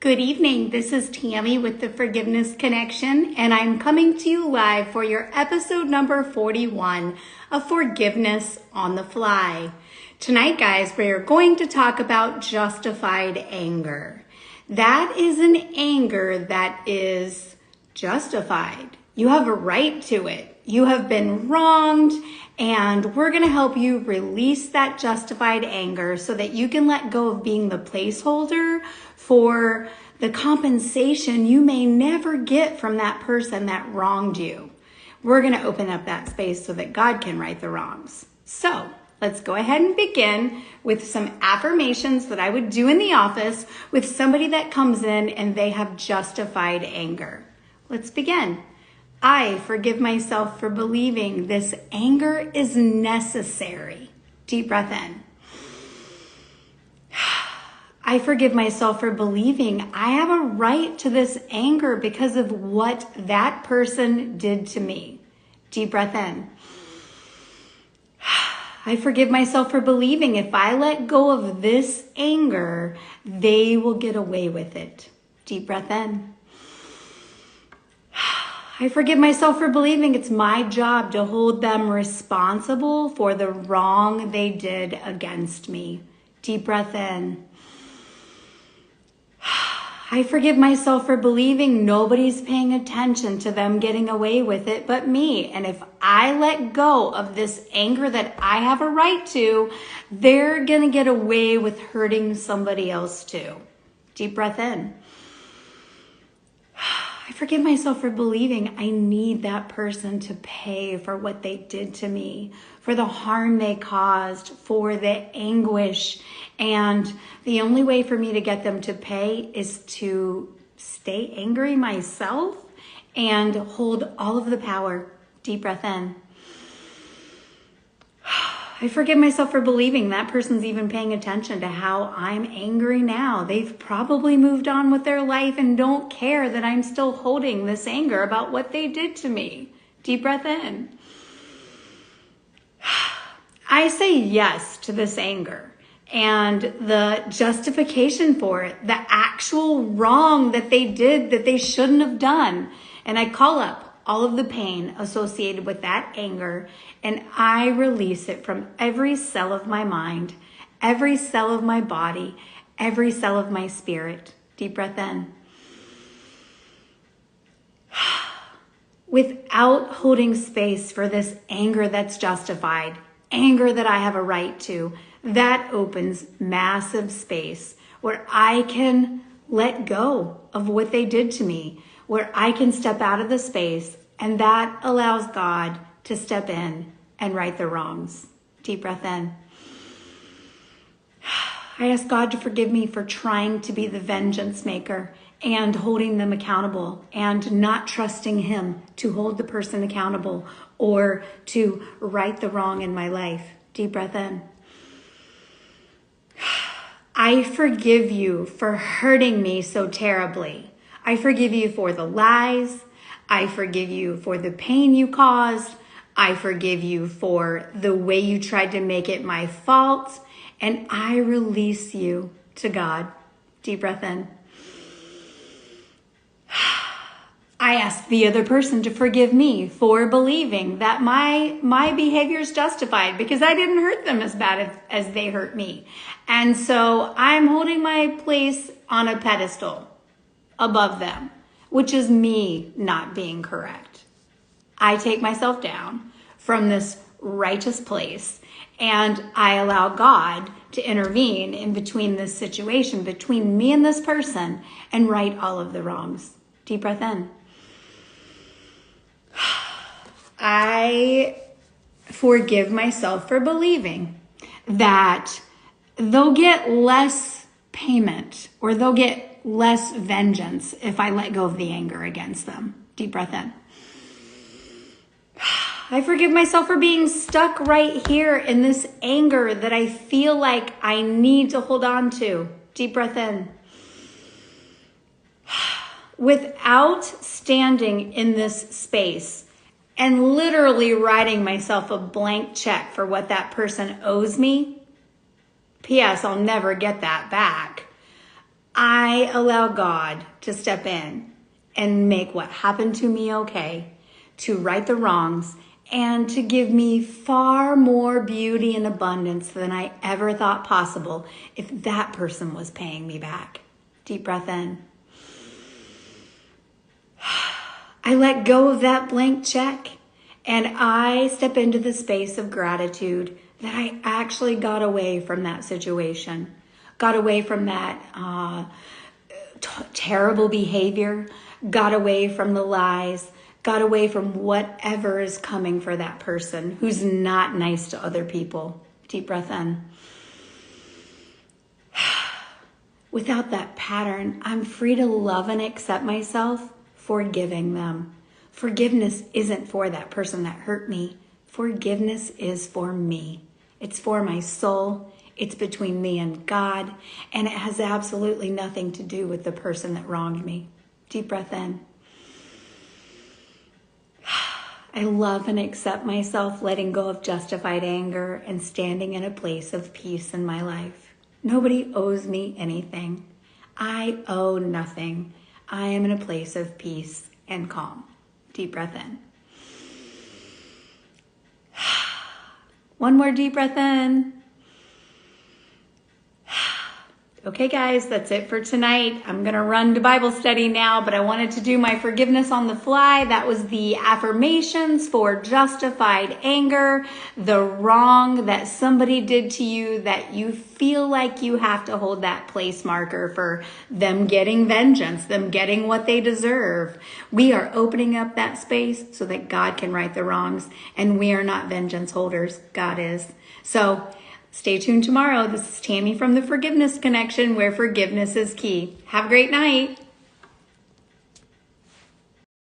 Good evening. This is Tammy with the Forgiveness Connection, and I'm coming to you live for your episode number 41 of Forgiveness on the Fly. Tonight, guys, we are going to talk about justified anger. That is an anger that is justified. You have a right to it. You have been wronged, and we're going to help you release that justified anger so that you can let go of being the placeholder for the compensation you may never get from that person that wronged you. We're going to open up that space so that God can right the wrongs. So let's go ahead and begin with some affirmations that I would do in the office with somebody that comes in and they have justified anger. Let's begin. I forgive myself for believing this anger is necessary. Deep breath in. I forgive myself for believing I have a right to this anger because of what that person did to me. Deep breath in. I forgive myself for believing if I let go of this anger, they will get away with it. Deep breath in. I forgive myself for believing it's my job to hold them responsible for the wrong they did against me. Deep breath in. I forgive myself for believing nobody's paying attention to them getting away with it but me. And if I let go of this anger that I have a right to, they're going to get away with hurting somebody else too. Deep breath in. I forgive myself for believing I need that person to pay for what they did to me, for the harm they caused, for the anguish. And the only way for me to get them to pay is to stay angry myself and hold all of the power. Deep breath in. I forgive myself for believing that person's even paying attention to how I'm angry now. They've probably moved on with their life and don't care that I'm still holding this anger about what they did to me. Deep breath in. I say yes to this anger and the justification for it, the actual wrong that they did that they shouldn't have done. And I call up all of the pain associated with that anger, and I release it from every cell of my mind, every cell of my body, every cell of my spirit. Deep breath in. Without holding space for this anger that's justified, anger that I have a right to, that opens massive space where I can let go of what they did to me, where I can step out of the space, and that allows God to step in and right the wrongs. Deep breath in. I ask God to forgive me for trying to be the vengeance maker and holding them accountable and not trusting Him to hold the person accountable or to right the wrong in my life. Deep breath in. I forgive you for hurting me so terribly. I forgive you for the lies. I forgive you for the pain you caused. I forgive you for the way you tried to make it my fault. And I release you to God. Deep breath in. I ask the other person to forgive me for believing that my behavior is justified because I didn't hurt them as bad as they hurt me. And so I'm holding my place on a pedestal above them, which is me not being correct. I take myself down from this righteous place and I allow God to intervene in between this situation, between me and this person, and right all of the wrongs. Deep breath in. I forgive myself for believing that they'll get less payment or they'll get less vengeance if I let go of the anger against them. Deep breath in. I forgive myself for being stuck right here in this anger that I feel like I need to hold on to. Deep breath in. Without standing in this space and literally writing myself a blank check for what that person owes me, P.S. I'll never get that back. I allow God to step in and make what happened to me okay, to right the wrongs, and to give me far more beauty and abundance than I ever thought possible if that person was paying me back. Deep breath in. I let go of that blank check and I step into the space of gratitude that I actually got away from that situation, got away from that terrible behavior, got away from the lies, got away from whatever is coming for that person who's not nice to other people. Deep breath in. Without that pattern, I'm free to love and accept myself, forgiving them. Forgiveness isn't for that person that hurt me. Forgiveness is for me. It's for my soul. It's between me and God, and it has absolutely nothing to do with the person that wronged me. Deep breath in. I love and accept myself, letting go of justified anger and standing in a place of peace in my life. Nobody owes me anything. I owe nothing. I am in a place of peace and calm. Deep breath in. One more deep breath in. Okay, guys, that's it for tonight. I'm going to run to Bible study now, but I wanted to do my forgiveness on the fly. That was the affirmations for justified anger, the wrong that somebody did to you that you feel like you have to hold that place marker for them getting vengeance, them getting what they deserve. We are opening up that space so that God can right the wrongs, and we are not vengeance holders. God is. So, stay tuned tomorrow. This is Tammy from the Forgiveness Connection, where forgiveness is key. Have a great night.